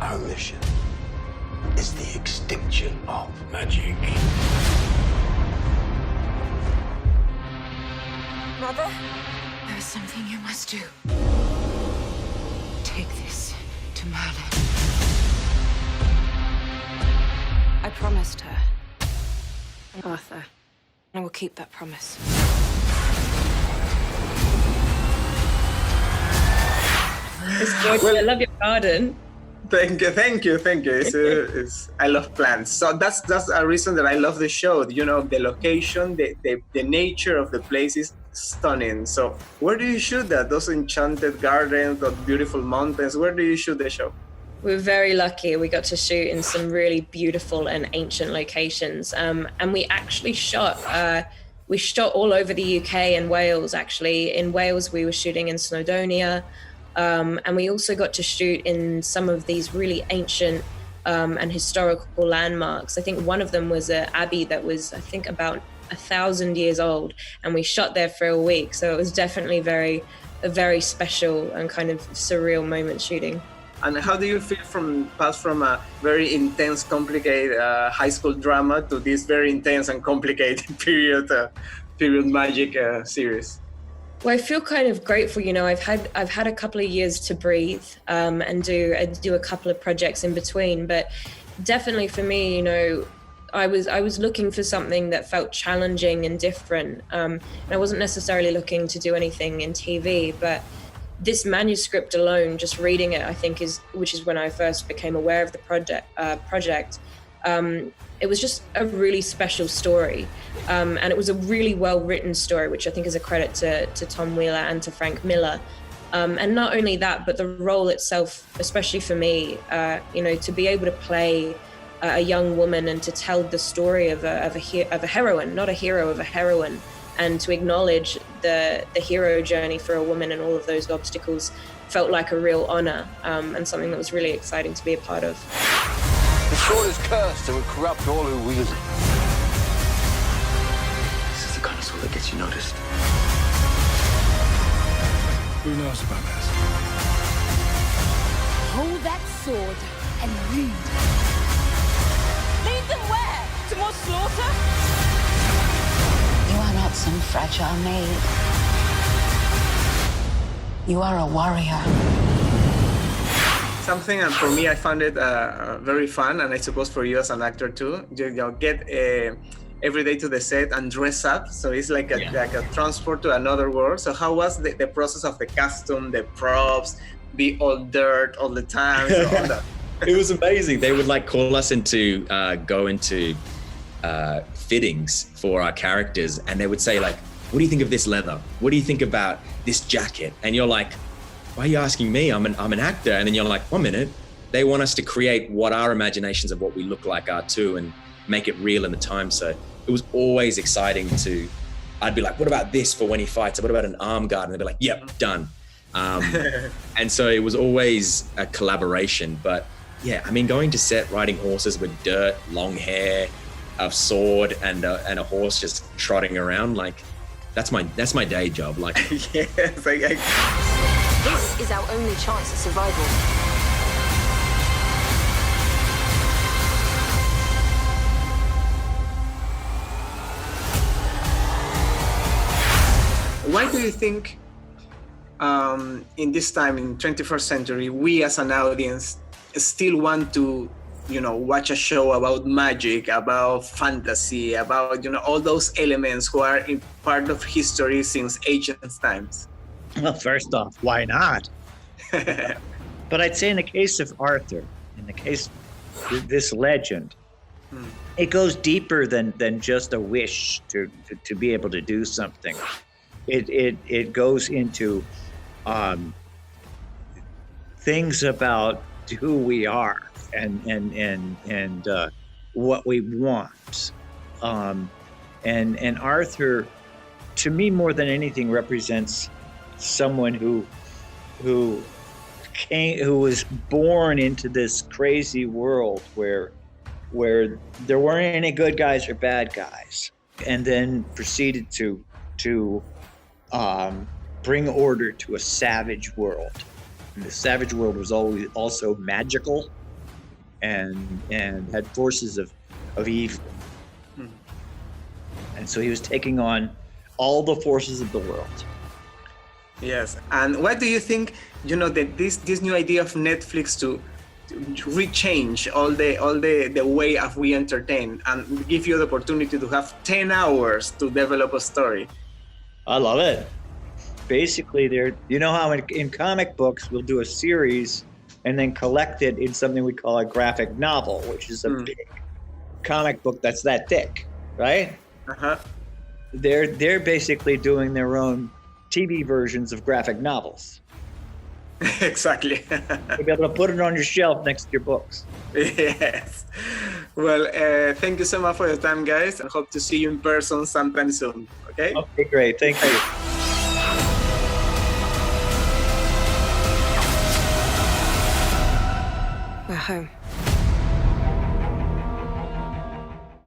Our mission is the extinction of magic. Mother, there is something you must do. Take this to Merlin. I promised her, Arthur, I will keep that promise. It's gorgeous. I love your garden. Thank you. I love plants. So that's a reason that I love the show. You know, the location, the nature of the place is stunning. So where do you shoot that? Those enchanted gardens, those beautiful mountains, where do you shoot the show? We were very lucky. We got to shoot in some really beautiful and ancient locations. And we actually shot all over the UK and Wales, actually. In Wales, we were shooting in Snowdonia. And we also got to shoot in some of these really ancient and historical landmarks. I think one of them was an abbey that was, I think, about 1,000 years old. And we shot there for a week. So it was definitely a very special and kind of surreal moment shooting. And how do you feel pass from a very intense, complicated high school drama to this very intense and complicated period magic series? Well, I feel kind of grateful. You know, I've had a couple of years to breathe and do a couple of projects in between. But definitely for me, you know, I was looking for something that felt challenging and different. And I wasn't necessarily looking to do anything in TV, but this manuscript alone, just reading it, I think which is when I first became aware of the project. It was just a really special story. And it was a really well-written story, which I think is a credit to Tom Wheeler and to Frank Miller. And not only that, but the role itself, especially for me, you know, to be able to play a young woman and to tell the story of a heroine, not a hero, of a heroine, and to acknowledge the hero journey for a woman and all of those obstacles felt like a real honor and something that was really exciting to be a part of. The sword is cursed and will corrupt all who wield it. This is the kind of sword that gets you noticed. Who knows about this? Hold that sword and lead. Lead them where? To more slaughter? You are not some fragile maid. You are a warrior. Something, and for me, I found it very fun, and I suppose for you as an actor too. You get every day to the set and dress up, so it's like a transport to another world. So how was the process of the costume, the props, be all dirt all the time, so all that? It was amazing. They would like call us into go into fittings for our characters, and they would say like, what do you think of this leather? What do you think about this jacket? And you're like, why are you asking me? I'm an actor. And then you're like, 1 minute. They want us to create what our imaginations of what we look like are too, and make it real in the time. So it was always exciting I'd be like, what about this for when he fights? What about an arm guard? And they'd be like, yep, done. And so it was always a collaboration. But yeah, I mean, going to set, riding horses with dirt, long hair, a sword, and a horse just trotting around, like that's my day job. Like, Yes, This is our only chance at survival. Why do you think in this time, in 21st century, we as an audience still want to, you know, watch a show about magic, about fantasy, about, you know, all those elements who are in part of history since ancient times? Well, first off, why not? But I'd say in the case of Arthur, in the case of this legend, it goes deeper than just a wish to be able to do something. It goes into things about who we are and what we want. And Arthur, to me, more than anything, represents someone who was born into this crazy world where there weren't any good guys or bad guys, and then proceeded to bring order to a savage world. And the savage world was always also magical, and had forces of evil. And so he was taking on all the forces of the world. Yes. And what do you think, that this new idea of Netflix to rechange all the way of we entertain and give you the opportunity to have 10 hours to develop a story? I love it. Basically, how in comic books we'll do a series and then collect it in something we call a graphic novel, which is a big comic book that's that thick, right? Uh-huh. They're basically doing their own TV versions of graphic novels. Exactly. You'll be able to put it on your shelf next to your books. Yes. Well, thank you so much for your time, guys, and hope to see you in person sometime soon. Okay? Okay, great. Thank you. We're home.